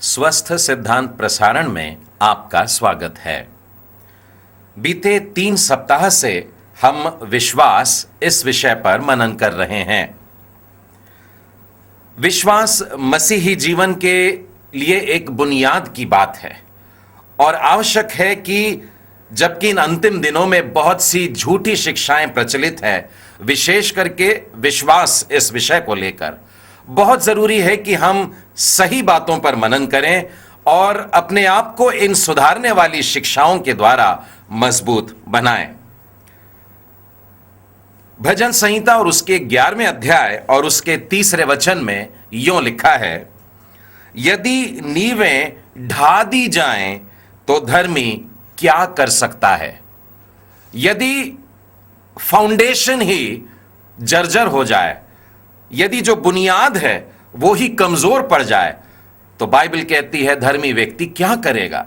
स्वस्थ सिद्धांत प्रसारण में आपका स्वागत है। बीते 3 सप्ताह से हम विश्वास इस विषय पर मनन कर रहे हैं। विश्वास मसीही जीवन के लिए एक बुनियाद की बात है और आवश्यक है कि जबकि इन अंतिम दिनों में बहुत सी झूठी शिक्षाएं प्रचलित है, विशेष करके विश्वास इस विषय को लेकर, बहुत जरूरी है कि हम सही बातों पर मनन करें और अपने आप को इन सुधारने वाली शिक्षाओं के द्वारा मजबूत बनाएं। भजन संहिता और उसके 11वें अध्याय और उसके 3रे वचन में यूं लिखा है, यदि नींवें ढा दी जाएं तो धर्मी क्या कर सकता है। यदि फाउंडेशन ही जर्जर हो जाए, यदि जो बुनियाद है वो ही कमजोर पड़ जाए, तो बाइबल कहती है धर्मी व्यक्ति क्या करेगा।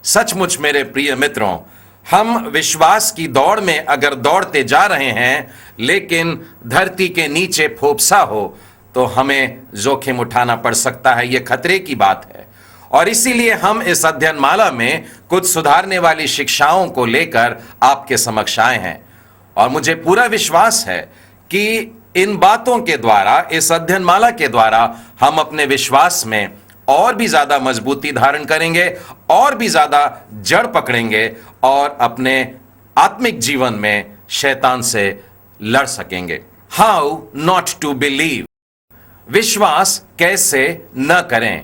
सचमुच मेरे प्रिय मित्रों, हम विश्वास की दौड़ में अगर दौड़ते जा रहे हैं लेकिन धरती के नीचे फोफसा हो तो हमें जोखिम उठाना पड़ सकता है। यह खतरे की बात है और इसीलिए हम इस अध्ययन माला में कुछ सुधारने वाली शिक्षाओं को लेकर आपके समक्ष आए हैं और मुझे पूरा विश्वास है कि इन बातों के द्वारा, इस अध्ययन माला के द्वारा हम अपने विश्वास में और भी ज्यादा मजबूती धारण करेंगे और भी ज्यादा जड़ पकड़ेंगे और अपने आत्मिक जीवन में शैतान से लड़ सकेंगे। हाउ नॉट टू बिलीव, विश्वास कैसे न करें।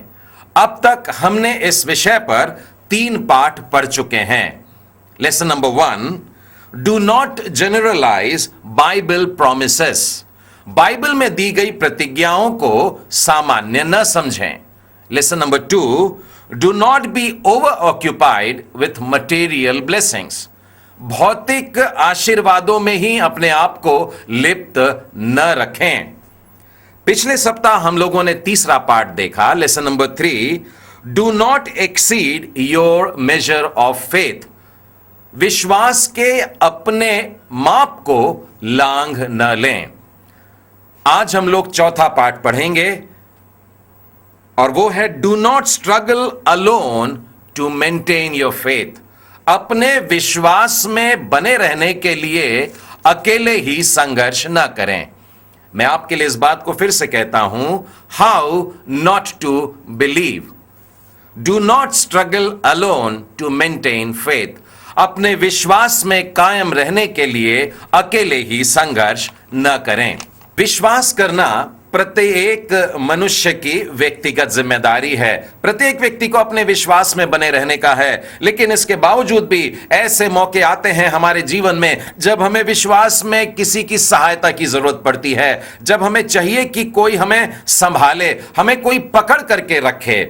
अब तक हमने इस विषय पर 3 पाठ पढ़ चुके हैं। Lesson number 1, do not generalise Bible promises, Bible में दी गई प्रतिज्ञाओं को सामान्य न समझें। Lesson number 2, do not be over occupied with material blessings, भौतिक आशीर्वादों में ही अपने आप को लिप्त न रखें। पिछले सप्ताह हम लोगों ने 3रा पाठ देखा। Lesson number 3, do not exceed your measure of faith, विश्वास के अपने माप को लांघ न लें। आज हम लोग 4था पाठ पढ़ेंगे और वो है do not struggle alone to maintain your faith, अपने विश्वास में बने रहने के लिए अकेले ही संघर्ष न करें। मैं आपके लिए इस बात को फिर से कहता हूं, how not to believe, do not struggle alone to maintain faith, अपने विश्वास में कायम रहने के लिए अकेले ही संघर्ष न करें। विश्वास करना प्रत्येक मनुष्य की व्यक्तिगत जिम्मेदारी है। प्रत्येक व्यक्ति को अपने विश्वास में बने रहने का है, लेकिन इसके बावजूद भी ऐसे मौके आते हैं हमारे जीवन में जब हमें विश्वास में किसी की सहायता की जरूरत पड़ती है, जब हमें चाहिए कि कोई हमें संभाले, हमें कोई पकड़ करके रखे।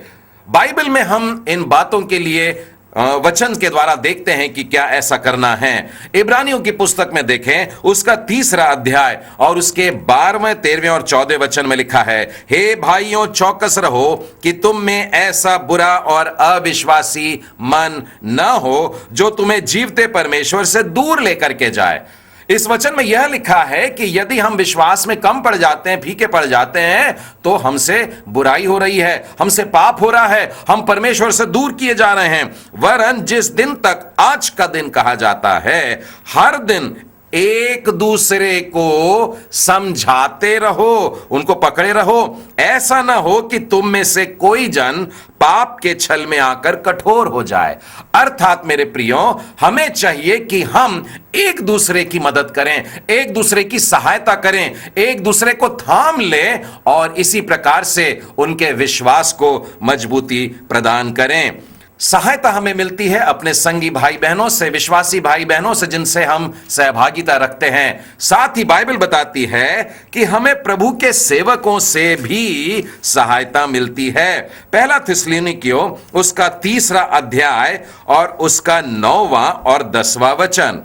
बाइबल में हम इन बातों के लिए वचन के द्वारा देखते हैं कि क्या ऐसा करना है। इब्रानियों की पुस्तक में देखें, उसका 3रा अध्याय और उसके 12वें, 13वें और 14वें वचन में लिखा है, हे भाइयों चौकस रहो कि तुम में ऐसा बुरा और अविश्वासी मन न हो जो तुम्हें जीवते परमेश्वर से दूर लेकर के जाए। इस वचन में यह लिखा है कि यदि हम विश्वास में कम पड़ जाते हैं, फीके पड़ जाते हैं, तो हमसे बुराई हो रही है, हमसे पाप हो रहा है, हम परमेश्वर से दूर किए जा रहे हैं। वरन जिस दिन तक आज का दिन कहा जाता है, हर दिन एक दूसरे को समझाते रहो, उनको पकड़े रहो, ऐसा ना हो कि तुम में से कोई जन पाप के छल में आकर कठोर हो जाए। अर्थात मेरे प्रियो, हमें चाहिए कि हम एक दूसरे की मदद करें, एक दूसरे की सहायता करें, एक दूसरे को थाम लें और इसी प्रकार से उनके विश्वास को मजबूती प्रदान करें। सहायता हमें मिलती है अपने संगी भाई बहनों से, विश्वासी भाई बहनों से जिनसे हम सहभागिता रखते हैं। साथ ही बाइबल बताती है कि हमें प्रभु के सेवकों से भी सहायता मिलती है। 1 थिस्सलुनीकियों उसका 3रा अध्याय और उसका 9वां और 10वां वचन,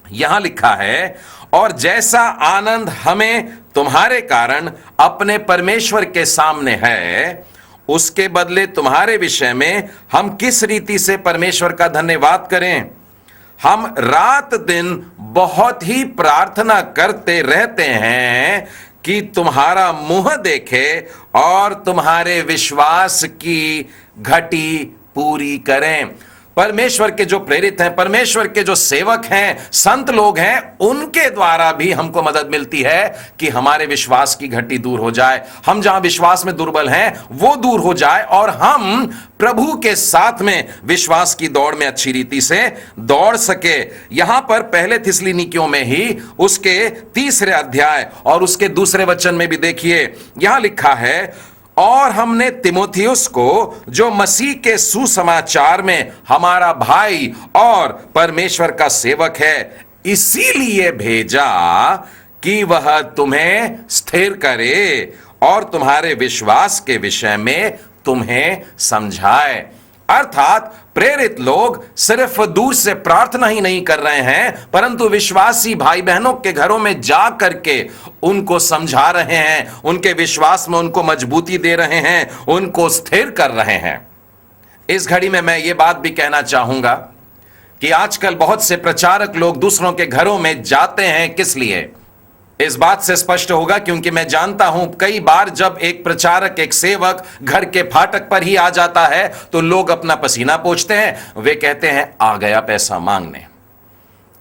यहां लिखा है, और जैसा आनंद हमें तुम्हारे कारण अपने परमेश्वर के सामने है, उसके बदले तुम्हारे विषय में हम किस रीति से परमेश्वर का धन्यवाद करें। हम रात दिन बहुत ही प्रार्थना करते रहते हैं कि तुम्हारा मुंह देखे और तुम्हारे विश्वास की घटी पूरी करें। परमेश्वर के जो प्रेरित हैं, परमेश्वर के जो सेवक हैं, संत लोग हैं, उनके द्वारा भी हमको मदद मिलती है कि हमारे विश्वास की घटी दूर हो जाए, हम जहां विश्वास में दुर्बल हैं वो दूर हो जाए और हम प्रभु के साथ में विश्वास की दौड़ में अच्छी रीति से दौड़ सके। यहां पर पहले थिस्सलुनीकियों में ही उसके 3 अध्याय और उसके 2 वचन में भी देखिए, यहां लिखा है, और हमने तीमुथियुस को जो मसीह के सुसमाचार में हमारा भाई और परमेश्वर का सेवक है, इसीलिए भेजा कि वह तुम्हें स्थिर करे और तुम्हारे विश्वास के विषय में तुम्हें समझाए। अर्थात प्रेरित लोग सिर्फ दूर से प्रार्थना ही नहीं कर रहे हैं, परंतु विश्वासी भाई बहनों के घरों में जा करके उनको समझा रहे हैं, उनके विश्वास में उनको मजबूती दे रहे हैं, उनको स्थिर कर रहे हैं। इस घड़ी में मैं ये बात भी कहना चाहूंगा कि आजकल बहुत से प्रचारक लोग दूसरों के घरों में जाते हैं, किस लिए? इस बात से स्पष्ट होगा क्योंकि मैं जानता हूं कई बार जब एक प्रचारक, एक सेवक घर के फाटक पर ही आ जाता है तो लोग अपना पसीना पोंछते हैं, वे कहते हैं आ गया पैसा मांगने।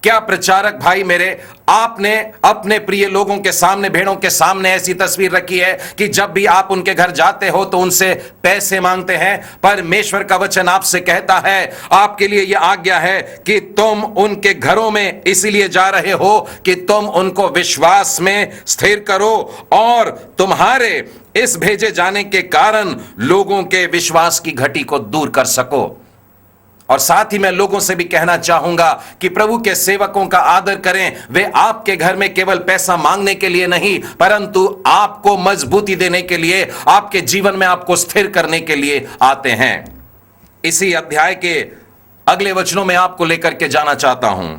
क्या प्रचारक भाई मेरे, आपने अपने प्रिय लोगों के सामने, भेड़ों के सामने ऐसी तस्वीर रखी है कि जब भी आप उनके घर जाते हो तो उनसे पैसे मांगते हैं? परमेश्वर का वचन आपसे कहता है, आपके लिए यह आज्ञा है कि तुम उनके घरों में इसीलिए जा रहे हो कि तुम उनको विश्वास में स्थिर करो और तुम्हारे इस भेजे जाने के कारण लोगों के विश्वास की घटी को दूर कर सको। और साथ ही मैं लोगों से भी कहना चाहूंगा कि प्रभु के सेवकों का आदर करें। वे आपके घर में केवल पैसा मांगने के लिए नहीं, परंतु आपको मजबूती देने के लिए, आपके जीवन में आपको स्थिर करने के लिए आते हैं। इसी अध्याय के अगले वचनों में आपको लेकर के जाना चाहता हूं,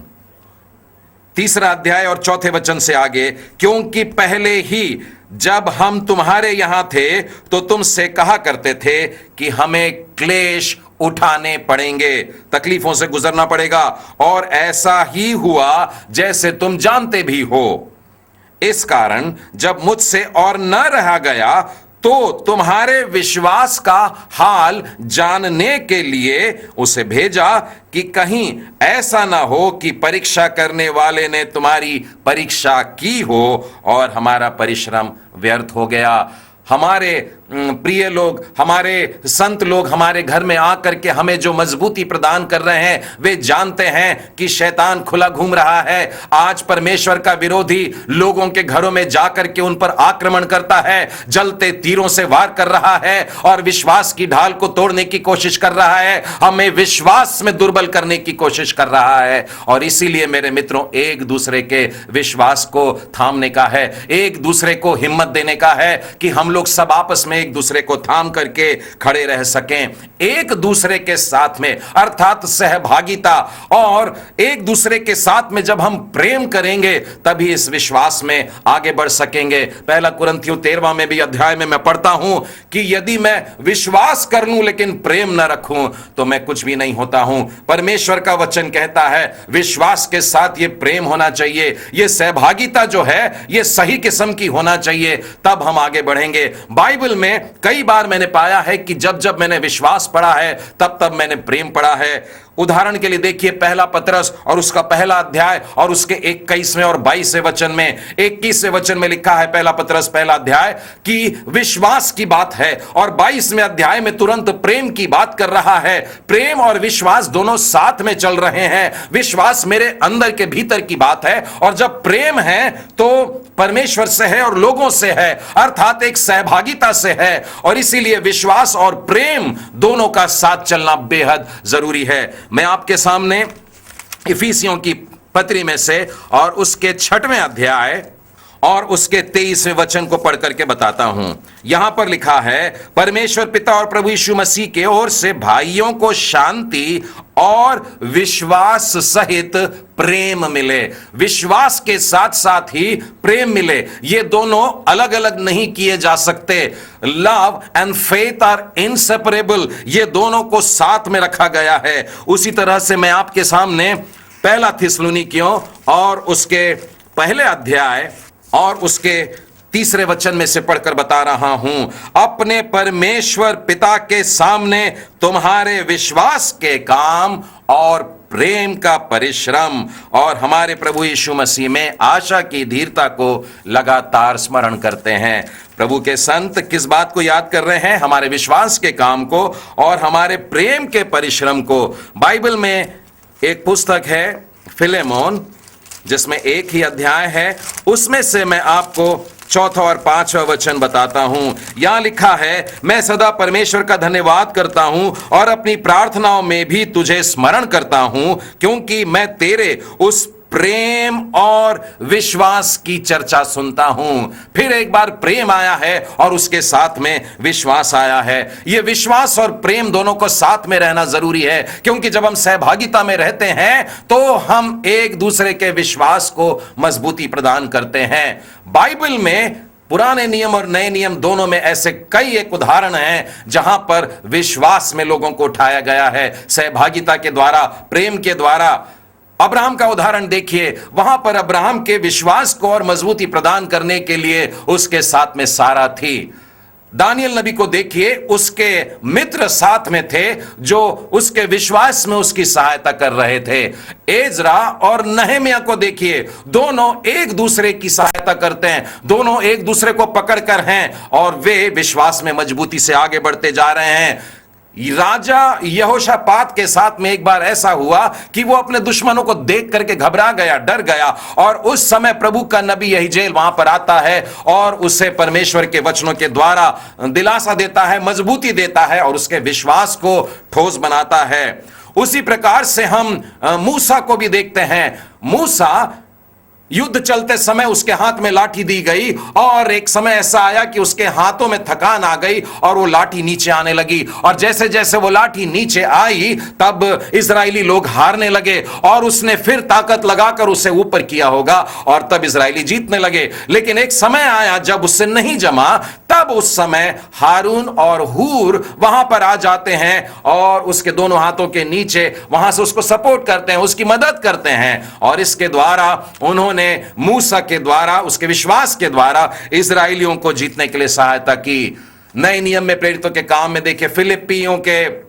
3 अध्याय और 4 वचन से आगे, क्योंकि पहले ही जब हम तुम्हारे यहां थे तो तुमसे कहा करते थे कि हमें क्लेश उठाने पड़ेंगे, तकलीफों से गुजरना पड़ेगा, और ऐसा ही हुआ जैसे तुम जानते भी हो। इस कारण जब मुझसे और न रहा गया तो तुम्हारे विश्वास का हाल जानने के लिए उसे भेजा कि कहीं ऐसा ना हो कि परीक्षा करने वाले ने तुम्हारी परीक्षा की हो और हमारा परिश्रम व्यर्थ हो गया। हमारे प्रिय लोग, हमारे संत लोग हमारे घर में आकर के हमें जो मजबूती प्रदान कर रहे हैं, वे जानते हैं कि शैतान खुला घूम रहा है। आज परमेश्वर का विरोधी लोगों के घरों में जाकर के उन पर आक्रमण करता है, जलते तीरों से वार कर रहा है और विश्वास की ढाल को तोड़ने की कोशिश कर रहा है, हमें विश्वास में दुर्बल करने की कोशिश कर रहा है। और इसीलिए मेरे मित्रों, एक दूसरे के विश्वास को थामने का है, एक दूसरे को हिम्मत देने का है कि हम लोग सब आपस में एक दूसरे को थाम करके खड़े रह सकें, एक दूसरे के साथ में, अर्थात सहभागिता, और एक दूसरे के साथ में जब हम प्रेम करेंगे तभी इस विश्वास में आगे बढ़ सकेंगे। 1 कुरिन्थियों 13 में भी अध्याय में मैं पढ़ता हूं कि यदि मैं विश्वास कर लूं लेकिन प्रेम न रखूं तो मैं कुछ भी नहीं होता हूं। परमेश्वर का वचन कहता है विश्वास के साथ ये प्रेम होना चाहिए, ये सहभागिता जो है ये सही किस्म की होना चाहिए, तब हम आगे बढ़ेंगे। बाइबल में कई बार मैंने पाया है कि जब जब मैंने विश्वास पढ़ा है तब तब मैंने प्रेम पढ़ा है। उदाहरण के लिए देखिए 1 पतरस और उसका 1 अध्याय और उसके 21वें और 22वें वचन में, 21वें वचन में लिखा है 1 पतरस 1 अध्याय कि विश्वास की बात है, और 22वें अध्याय में तुरंत प्रेम की बात कर रहा है। प्रेम और विश्वास दोनों साथ में चल रहे हैं। विश्वास मेरे अंदर के भीतर की बात है, और जब प्रेम है तो परमेश्वर से है और लोगों से है, अर्थात एक सहभागिता से है। और इसीलिए विश्वास और प्रेम दोनों का साथ चलना बेहद जरूरी है। मैं आपके सामने इफिसियों की पत्री में से और उसके 6वें अध्याय और उसके 23वें वचन को पढ़ करके बताता हूं। यहां पर लिखा है, परमेश्वर पिता और प्रभु यीशु मसीह के ओर से भाइयों को शांति और विश्वास सहित प्रेम मिले। विश्वास के साथ साथ ही प्रेम मिले, ये दोनों अलग अलग नहीं किए जा सकते। Love and faith are inseparable, ये दोनों को साथ में रखा गया है। उसी तरह से मैं आपके सामने 1 थिस्सलुनीकियों और उसके 1 अध्याय और उसके तीसरे वचन में से पढ़कर बता रहा हूं, अपने परमेश्वर पिता के सामने तुम्हारे विश्वास के काम और प्रेम का परिश्रम और हमारे प्रभु यीशु मसीह में आशा की धीरता को लगातार स्मरण करते हैं। प्रभु के संत किस बात को याद कर रहे हैं? हमारे विश्वास के काम को और हमारे प्रेम के परिश्रम को। बाइबल में एक पुस्तक है फिलेमोन, जिसमें एक ही अध्याय है, उसमें से मैं आपको चौथा और पांचवा वचन बताता हूं। यहां लिखा है, मैं सदा परमेश्वर का धन्यवाद करता हूं और अपनी प्रार्थनाओं में भी तुझे स्मरण करता हूं, क्योंकि मैं तेरे उस प्रेम और विश्वास की चर्चा सुनता हूं। फिर एक बार प्रेम आया है और उसके साथ में विश्वास आया है। यह विश्वास और प्रेम दोनों को साथ में रहना जरूरी है, क्योंकि जब हम सहभागिता में रहते हैं तो हम एक दूसरे के विश्वास को मजबूती प्रदान करते हैं। बाइबल में पुराने नियम और नए नियम दोनों में ऐसे कई एक उदाहरण हैं जहां पर विश्वास में लोगों को उठाया गया है, सहभागिता के द्वारा, प्रेम के द्वारा। अब्राहम का उदाहरण देखिए, वहां पर अब्राहम के विश्वास को और मजबूती प्रदान करने के लिए उसके साथ में सारा थी। दानियल नबी को देखिए, उसके मित्र साथ में थे जो उसके विश्वास में उसकी सहायता कर रहे थे। एजरा और नहमिया को देखिए, दोनों एक दूसरे की सहायता करते हैं, दोनों एक दूसरे को पकड़कर हैं और वे विश्वास में मजबूती से आगे बढ़ते जा रहे हैं। राजा यहोशापात के साथ में एक बार ऐसा हुआ कि वो अपने दुश्मनों को देख करके घबरा गया, डर गया, और उस समय प्रभु का नबी यहीजेल वहां पर आता है और उसे परमेश्वर के वचनों के द्वारा दिलासा देता है, मजबूती देता है और उसके विश्वास को ठोस बनाता है। उसी प्रकार से हम मूसा को भी देखते हैं। मूसा, युद्ध चलते समय उसके हाथ में लाठी दी गई और एक समय ऐसा आया कि उसके हाथों में थकान आ गई और वो लाठी नीचे आने लगी, और जैसे जैसे वो लाठी नीचे आई तब इजरायली लोग हारने लगे और उसने फिर ताकत लगाकर उसे ऊपर किया होगा और तब इजरायली जीतने लगे। लेकिन एक समय आया जब उससे नहीं जमा, तब उस समय हारून और हूर वहां पर आ जाते हैं और उसके दोनों हाथों के नीचे वहां से उसको सपोर्ट करते हैं, उसकी मदद करते हैं, और इसके द्वारा उन्होंने मूसा के द्वारा, उसके विश्वास के द्वारा इजराइलियों को जीतने के लिए सहायता की। नए नियम में प्रेरितों के काम में देखिए, फिलिप्पियों के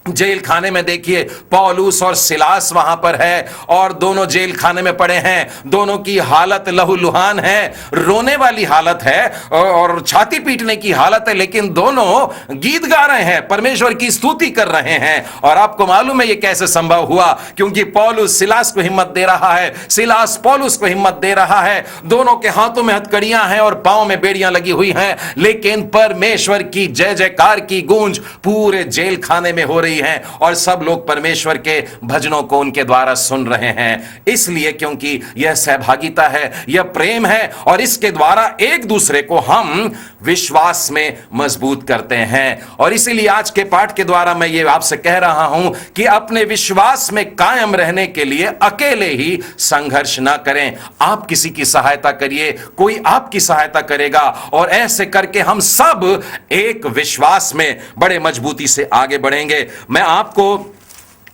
जेल खाने में देखिए, पौलुस और सिलास वहां पर है और दोनों जेल खाने में पड़े हैं। दोनों की हालत लहूलुहान है, रोने वाली हालत है और छाती पीटने की हालत है, लेकिन दोनों गीत गा रहे हैं, परमेश्वर की स्तुति कर रहे हैं। और आपको मालूम है ये कैसे संभव हुआ? क्योंकि पौलुस सिलास को हिम्मत दे रहा है, सिलास पौलुस को हिम्मत दे रहा है। दोनों के हाथों में हथकड़ियां हैं और पांव में बेड़ियां लगी हुई हैं, लेकिन परमेश्वर की जय जयकार की गूंज पूरे जेल खाने में हो रही हैं और सब लोग परमेश्वर के भजनों को उनके द्वारा सुन रहे हैं। इसलिए क्योंकि यह सहभागिता है, यह प्रेम है, और इसके द्वारा एक दूसरे को हम विश्वास में मजबूत करते हैं। और इसीलिए आज के पाठ के द्वारा मैं ये आपसे कह रहा हूं कि अपने विश्वास में कायम रहने के लिए अकेले ही संघर्ष ना करें, आप किसी की सहायता करिए, कोई आपकी सहायता करेगा, और ऐसे करके हम सब एक विश्वास में बड़े मजबूती से आगे बढ़ेंगे। मैं आपको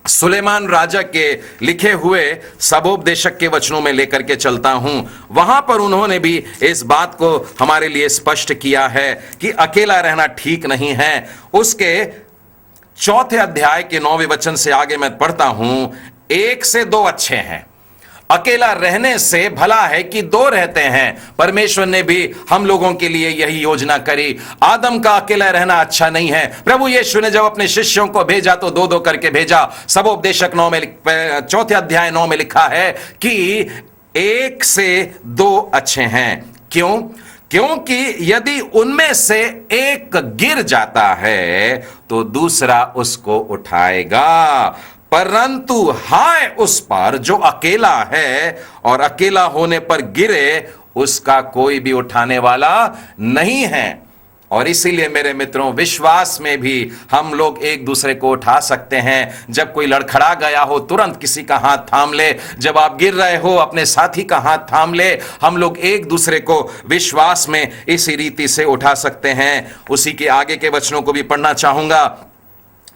सुलेमान राजा के लिखे हुए सबोपदेशक के वचनों में लेकर के चलता हूं। वहां पर उन्होंने भी इस बात को हमारे लिए स्पष्ट किया है कि अकेला रहना ठीक नहीं है। उसके चौथे अध्याय के 9वें वचन से आगे मैं पढ़ता हूं, 1 से 2 अच्छे हैं, अकेला रहने से भला है कि 2 रहते हैं। परमेश्वर ने भी हम लोगों के लिए यही योजना करी। आदम का अकेला रहना अच्छा नहीं है। प्रभु यीशु ने जब अपने शिष्यों को भेजा तो 2-2 करके भेजा। सबोपदेशक 9 में, 4 अध्याय 9 में लिखा है कि 1 से 2 अच्छे हैं। क्यों? क्योंकि यदि उनमें से एक गिर जाता है तो दूसरा उसको उठाएगा, परंतु हाय उस पर जो अकेला है और अकेला होने पर गिरे, उसका कोई भी उठाने वाला नहीं है। और इसीलिए मेरे मित्रों, विश्वास में भी हम लोग एक दूसरे को उठा सकते हैं। जब कोई लड़खड़ा गया हो, तुरंत किसी का हाथ थाम ले। जब आप गिर रहे हो, अपने साथी का हाथ थाम ले। हम लोग एक दूसरे को विश्वास में इसी रीति से उठा सकते हैं। उसी के आगे के वचनों को भी पढ़ना चाहूंगा।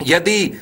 यदि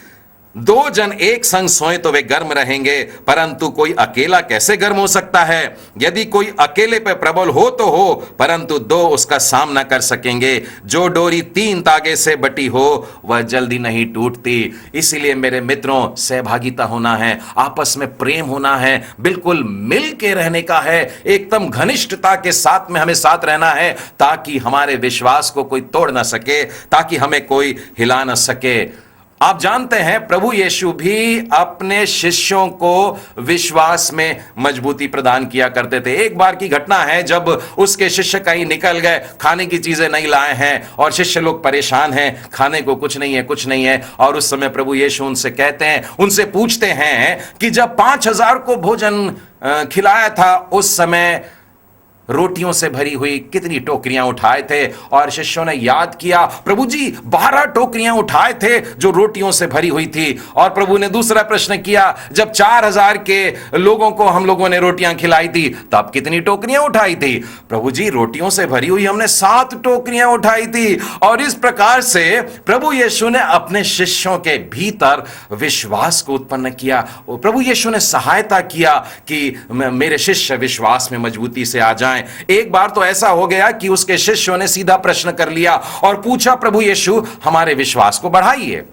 दो जन एक संग सोए तो वे गर्म रहेंगे, परंतु कोई अकेला कैसे गर्म हो सकता है? यदि कोई अकेले पे प्रबल हो तो हो, परंतु दो उसका सामना कर सकेंगे। जो डोरी 3 तागे से बटी हो वह जल्दी नहीं टूटती। इसीलिए मेरे मित्रों, सहभागिता होना है, आपस में प्रेम होना है, बिल्कुल मिल के रहने का है, एकदम घनिष्ठता के साथ में हमें साथ रहना है, ताकि हमारे विश्वास को कोई तोड़ ना सके, ताकि हमें कोई हिला ना सके। आप जानते हैं, प्रभु यीशु भी अपने शिष्यों को विश्वास में मजबूती प्रदान किया करते थे। एक बार की घटना है जब उसके शिष्य कहीं निकल गए, खाने की चीजें नहीं लाए हैं और शिष्य लोग परेशान हैं, खाने को कुछ नहीं है, कुछ नहीं है। और उस समय प्रभु यीशु उनसे कहते हैं, उनसे पूछते हैं कि जब 5000 को भोजन खिलाया था, उस समय रोटियों से भरी हुई कितनी टोकरियां उठाए थे? और शिष्यों ने याद किया, प्रभु जी 12 टोकरियां उठाए थे जो रोटियों से भरी हुई थी। और प्रभु ने दूसरा प्रश्न किया, जब 4000 के लोगों को हम लोगों ने रोटियां खिलाई थी, तब कितनी टोकरियां उठाई थी? प्रभु जी रोटियों से भरी हुई हमने 7 टोकरियां उठाई थी। और इस प्रकार से प्रभु यीशु ने अपने शिष्यों के भीतर विश्वास को उत्पन्न किया। प्रभु यीशु ने सहायता किया कि मेरे शिष्य विश्वास में मजबूती से आ जाएं। एक बार तो ऐसा हो गया कि उसके शिष्यों ने सीधा प्रश्न कर लिया और पूछा, प्रभु यीशु हमारे विश्वास को बढ़ाइए।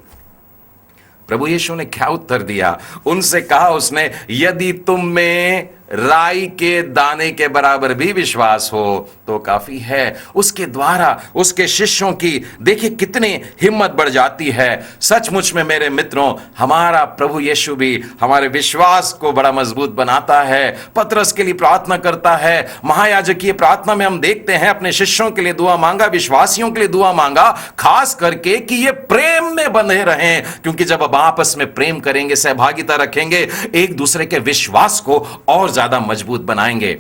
प्रभु यीशु ने क्या उत्तर दिया? उनसे कहा उसने, यदि तुम में राई के दाने के बराबर भी विश्वास हो तो काफी है। उसके द्वारा उसके शिष्यों की देखिए कितनी हिम्मत बढ़ जाती है। सचमुच में मेरे मित्रों, हमारा प्रभु यीशु भी हमारे विश्वास को बड़ा मजबूत बनाता है। पतरस के लिए प्रार्थना करता है, महायाजकीय प्रार्थना में हम देखते हैं अपने शिष्यों के लिए दुआ मांगा, विश्वासियों के लिए दुआ मांगा, खास करके कि ये प्रेम में बंधे रहें, क्योंकि जब अब आपस में प्रेम करेंगे, सहभागिता रखेंगे, एक दूसरे के विश्वास को और ज्यादा मजबूत बनाएंगे।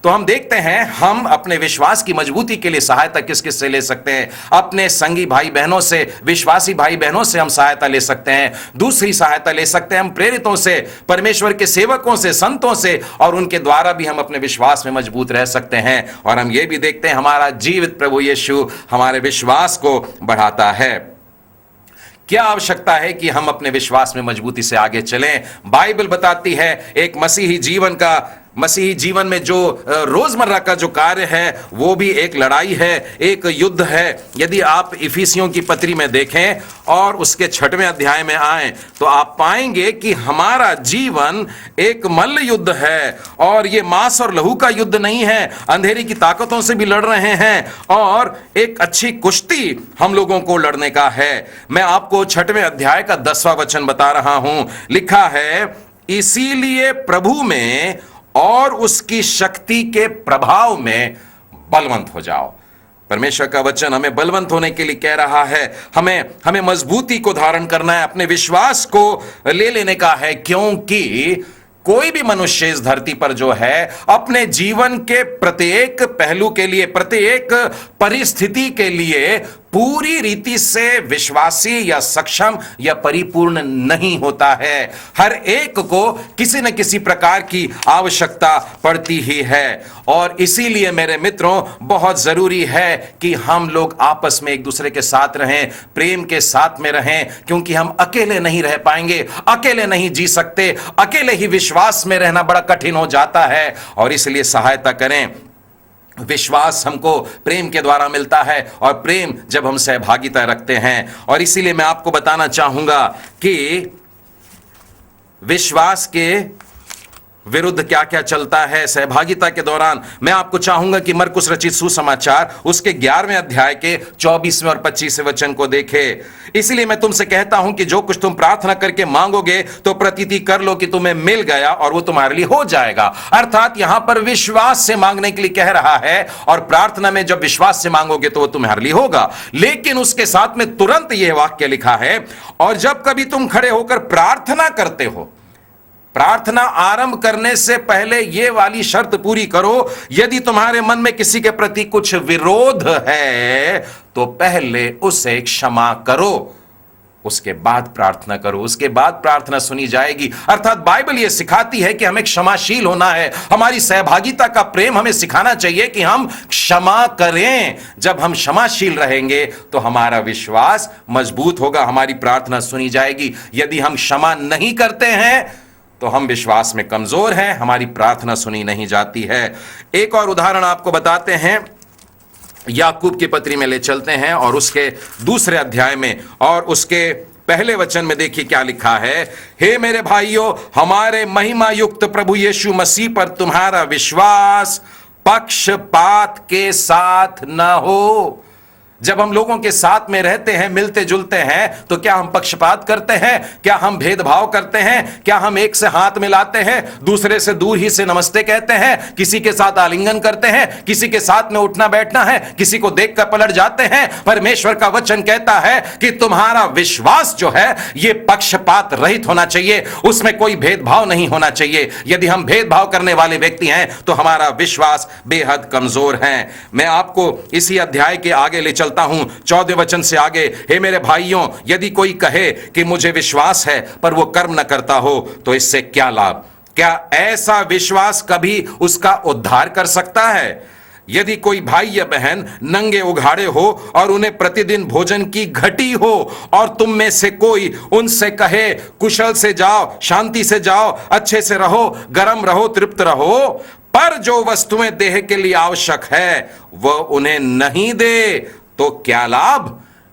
तो हम देखते हैं हम अपने विश्वास की मजबूती के लिए सहायता किस किस से ले सकते हैं। अपने संगी भाई बहनों से, विश्वासी भाई बहनों से हम सहायता ले सकते हैं। दूसरी सहायता ले सकते हैं हम प्रेरितों से, परमेश्वर के सेवकों से, संतों से, और उनके द्वारा भी हम अपने विश्वास में मजबूत रह सकते हैं। और हम ये भी देखते हैं हमारा जीवित प्रभु यीशु हमारे विश्वास को बढ़ाता है। क्या आवश्यकता है कि हम अपने विश्वास में मजबूती से आगे चलें? बाइबल बताती है एक मसीही जीवन में जो रोजमर्रा का जो कार्य है वो भी एक लड़ाई है, एक युद्ध है। यदि आप इफिसियों की पत्री में देखें और उसके 6वें अध्याय में आए तो आप पाएंगे कि हमारा जीवन एक मल्ल युद्ध है, और ये मांस और लहू का युद्ध नहीं है, अंधेरी की ताकतों से भी लड़ रहे हैं, और एक अच्छी कुश्ती हम लोगों को लड़ने का है। मैं आपको 6वें अध्याय का 10वां वचन बता रहा हूं। लिखा है, इसीलिए प्रभु में और उसकी शक्ति के प्रभाव में बलवंत हो जाओ। परमेश्वर का वचन हमें बलवंत होने के लिए कह रहा है। हमें मजबूती को धारण करना है, अपने विश्वास को ले लेने का है, क्योंकि कोई भी मनुष्य इस धरती पर जो है अपने जीवन के प्रत्येक पहलू के लिए, प्रत्येक परिस्थिति के लिए पूरी रीति से विश्वासी या सक्षम या परिपूर्ण नहीं होता है। हर एक को किसी न किसी प्रकार की आवश्यकता पड़ती ही है। और इसीलिए मेरे मित्रों, बहुत जरूरी है कि हम लोग आपस में एक दूसरे के साथ रहें, प्रेम के साथ में रहें, क्योंकि हम अकेले नहीं रह पाएंगे, अकेले नहीं जी सकते, अकेले ही विश्वास में रहना बड़ा कठिन हो जाता है। और इसलिए सहायता करें। विश्वास हमको प्रेम के द्वारा मिलता है, और प्रेम जब हम सहभागिता रखते हैं। और इसीलिए मैं आपको बताना चाहूंगा कि विश्वास के विरुद्ध क्या क्या चलता है सहभागिता के दौरान। मैं आपको चाहूंगा कि मरकुस रचित सुसमाचार उसके 11वें अध्याय के 24वें और 25वें वचन को देखे। इसलिए मैं तुमसे कहता हूं कि जो कुछ तुम प्रार्थना करके मांगोगे तो प्रतीति कर लो कि तुम्हें मिल गया और वो तुम्हारे लिए हो जाएगा। अर्थात यहां पर विश्वास से मांगने के लिए कह रहा है, और प्रार्थना में जब विश्वास से मांगोगे तो वो तुम्हारे लिए होगा। लेकिन उसके साथ में तुरंत यह वाक्य लिखा है, और जब कभी तुम खड़े होकर प्रार्थना करते हो, प्रार्थना आरंभ करने से पहले यह वाली शर्त पूरी करो, यदि तुम्हारे मन में किसी के प्रति कुछ विरोध है तो पहले उसे क्षमा करो। उसके बाद प्रार्थना करो, उसके बाद प्रार्थना सुनी जाएगी। अर्थात बाइबल यह सिखाती है कि हमें क्षमाशील होना है। हमारी सहभागिता का प्रेम हमें सिखाना चाहिए कि हम क्षमा करें। जब हम क्षमाशील रहेंगे तो हमारा विश्वास मजबूत होगा, हमारी प्रार्थना सुनी जाएगी। यदि हम क्षमा नहीं करते हैं तो हम विश्वास में कमजोर हैं, हमारी प्रार्थना सुनी नहीं जाती है। एक और उदाहरण आपको बताते हैं, याकूब की पत्री में ले चलते हैं और उसके दूसरे अध्याय में और उसके पहले वचन में देखिए क्या लिखा है। हे मेरे भाइयों, हमारे महिमा युक्त प्रभु यीशु मसीह पर तुम्हारा विश्वास पक्षपात के साथ न हो। जब हम लोगों के साथ में रहते हैं, मिलते जुलते हैं, तो क्या हम पक्षपात करते हैं? क्या हम भेदभाव करते हैं? क्या हम एक से हाथ मिलाते हैं, दूसरे से दूर ही से नमस्ते कहते हैं, किसी के साथ आलिंगन करते हैं, किसी के साथ में उठना बैठना है, किसी को देखकर पलट जाते हैं? परमेश्वर का वचन कहता है कि तुम्हारा विश्वास जो है यह पक्षपात रहित होना चाहिए, उसमें कोई भेदभाव नहीं होना चाहिए। यदि हम भेदभाव करने वाले व्यक्ति हैं तो हमारा विश्वास बेहद कमजोर है। मैं आपको इसी अध्याय के आगे ले चलता हूं, 14वें वचन से आगे। हे मेरे भाइयों, यदि कोई कहे कि मुझे विश्वास है पर वो कर्म न करता हो तो इससे क्या लाभ? क्या ऐसा विश्वास कभी उसका उद्धार कर सकता है? यदि कोई भाई या बहन नंगे उघाड़े हो और उन्हें प्रतिदिन भोजन की घटी हो और तुम में से कोई उनसे कहे कुशल से जाओ, शांति से जाओ, अच्छे से रहो, गर्म रहो, तृप्त रहो, पर जो वस्तुएं देह के लिए आवश्यक है वह उन्हें नहीं दे, तो क्या लाभ?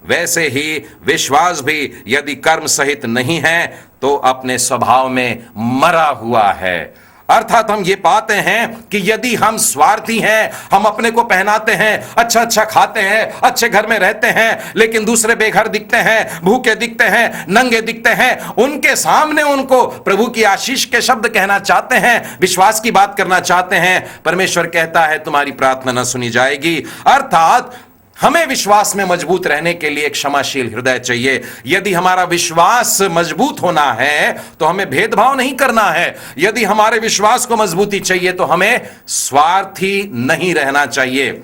वैसे ही विश्वास भी यदि कर्म सहित नहीं है तो अपने स्वभाव में मरा हुआ है। अर्थात हम ये पाते हैं कि यदि हम स्वार्थी हैं, हम अपने को पहनाते हैं, अच्छा अच्छा खाते हैं, अच्छे घर में रहते हैं, लेकिन दूसरे बेघर दिखते हैं, भूखे दिखते हैं, नंगे दिखते हैं, उनके सामने उनको प्रभु की आशीष के शब्द कहना चाहते हैं, विश्वास की बात करना चाहते हैं, परमेश्वर कहता है तुम्हारी प्रार्थना न सुनी जाएगी। अर्थात हमें विश्वास में मजबूत रहने के लिए एक क्षमाशील हृदय चाहिए। यदि हमारा विश्वास मजबूत होना है तो हमें भेदभाव नहीं करना है। यदि हमारे विश्वास को मजबूती चाहिए तो हमें स्वार्थी नहीं रहना चाहिए।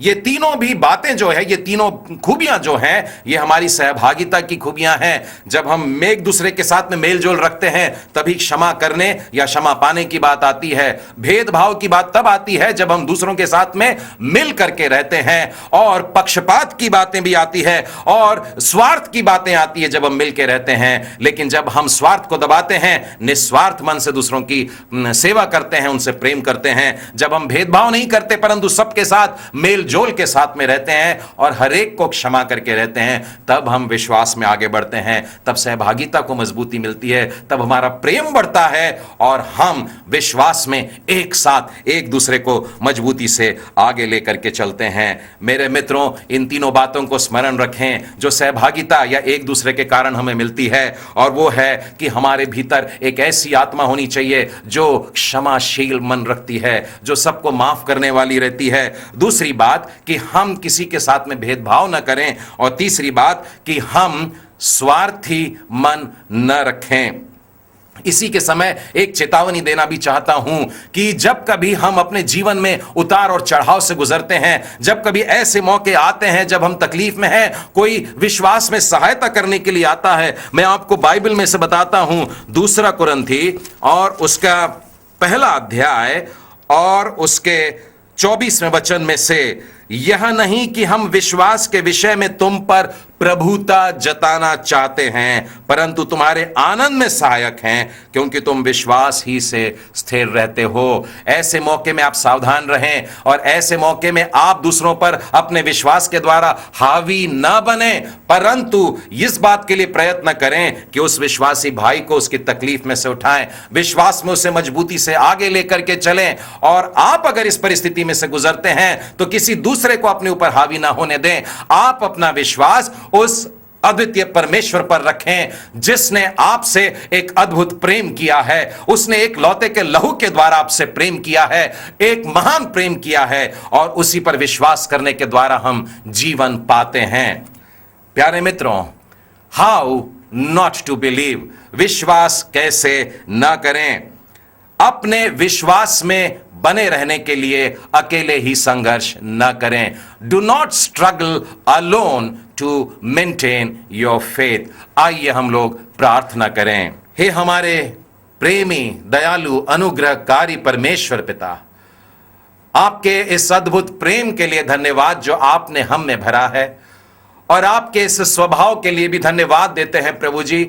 ये तीनों भी बातें जो है, ये तीनों खूबियां जो हैं, ये हमारी सहभागिता की खूबियां हैं। जब हम एक दूसरे के साथ में मेल जोल रखते हैं तभी क्षमा करने या क्षमा पाने की बात आती है। भेदभाव की बात तब आती है जब हम दूसरों के साथ में मिल करके रहते हैं, और पक्षपात की बातें भी आती है और स्वार्थ की बातें आती है जब हम मिल के रहते हैं। लेकिन जब हम स्वार्थ को दबाते हैं, निस्वार्थ मन से दूसरों की सेवा करते हैं, उनसे प्रेम करते हैं, जब हम भेदभाव नहीं करते परंतु सबके साथ मेल जोल के साथ में रहते हैं और हर एक को क्षमा करके रहते हैं, तब हम विश्वास में आगे बढ़ते हैं, तब सहभागिता को मजबूती मिलती है, तब हमारा प्रेम बढ़ता है और हम विश्वास में एक साथ एक दूसरे को मजबूती से आगे लेकर के चलते हैं। मेरे मित्रों, इन तीनों बातों को स्मरण रखें जो सहभागिता या एक दूसरे के कारण हमें मिलती है, और वो है कि हमारे भीतर एक ऐसी आत्मा होनी चाहिए जो क्षमाशील मन रखती है, जो सबको माफ करने वाली रहती है। दूसरी बात कि हम किसी के साथ में भेदभाव न करें, और तीसरी बात कि हम स्वार्थी मन न रखें। इसी के समय एक चेतावनी देना भी चाहता हूं कि जब कभी हम अपने जीवन में उतार और चढ़ाव से गुजरते हैं, जब कभी ऐसे मौके आते हैं जब हम तकलीफ में हैं, कोई विश्वास में सहायता करने के लिए आता है, मैं आपको बाइबल में से बताता हूं, 2 कुरिन्थी और उसका पहला अध्याय और उसके 24वें वचन में से, यह नहीं कि हम विश्वास के विषय में तुम पर प्रभुता जताना चाहते हैं, परंतु तुम्हारे आनंद में सहायक हैं, क्योंकि तुम विश्वास ही से स्थिर रहते हो। ऐसे मौके में आप सावधान रहें, और ऐसे मौके में आप दूसरों पर अपने विश्वास के द्वारा हावी न बने, परंतु इस बात के लिए प्रयत्न करें कि उस विश्वासी भाई को उसकी तकलीफ में से उठाएं, विश्वास में उसे मजबूती से आगे लेकर के चलें। और आप अगर इस परिस्थिति में से गुजरते हैं तो किसी दूसरे को अपने ऊपर हावी ना होने दें। आप अपना विश्वास उस अद्वितीय परमेश्वर पर रखें जिसने आपसे एक अद्भुत प्रेम किया है, उसने एक लौते के लहू के द्वारा आपसे प्रेम किया है, एक महान प्रेम किया है, और उसी पर विश्वास करने के द्वारा हम जीवन पाते हैं। प्यारे मित्रों, हाउ नॉट टू बिलीव, विश्वास कैसे ना करें। अपने विश्वास में बने रहने के लिए अकेले ही संघर्ष न करें। Do not struggle alone to maintain your faith. आइए हम लोग प्रार्थना करें। हे हमारे प्रेमी, दयालु, अनुग्रहकारी परमेश्वर पिता, आपके इस अद्भुत प्रेम के लिए धन्यवाद जो आपने हम में भरा है, और आपके इस स्वभाव के लिए भी धन्यवाद देते हैं प्रभु जी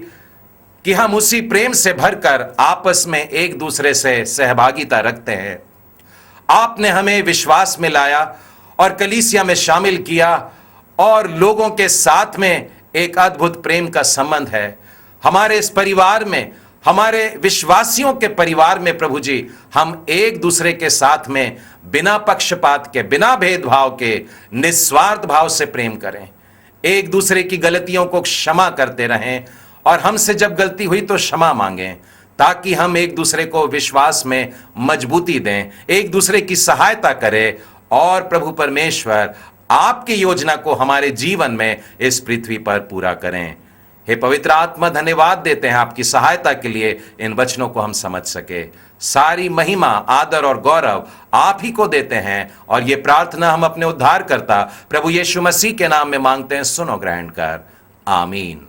कि हम उसी प्रेम से भरकर आपस में एक दूसरे से सहभागिता रखते हैं। आपने हमें विश्वास में लाया और कलीसिया में शामिल किया, और लोगों के साथ में एक अद्भुत प्रेम का संबंध है। हमारे इस परिवार में, हमारे विश्वासियों के परिवार में प्रभु जी, हम एक दूसरे के साथ में बिना पक्षपात के, बिना भेदभाव के, निस्वार्थ भाव से प्रेम करें। एक दूसरे की गलतियों को क्षमा करते रहें, और हमसे जब गलती हुई तो क्षमा मांगें, ताकि हम एक दूसरे को विश्वास में मजबूती दें, एक दूसरे की सहायता करें, और प्रभु परमेश्वर आपकी योजना को हमारे जीवन में इस पृथ्वी पर पूरा करें। हे पवित्र आत्मा, धन्यवाद देते हैं आपकी सहायता के लिए, इन वचनों को हम समझ सके। सारी महिमा, आदर और गौरव आप ही को देते हैं, और ये प्रार्थना हम अपने उद्धारकर्ता प्रभु यीशु मसीह के नाम में मांगते हैं। सुनो ग्रहण कर, आमीन।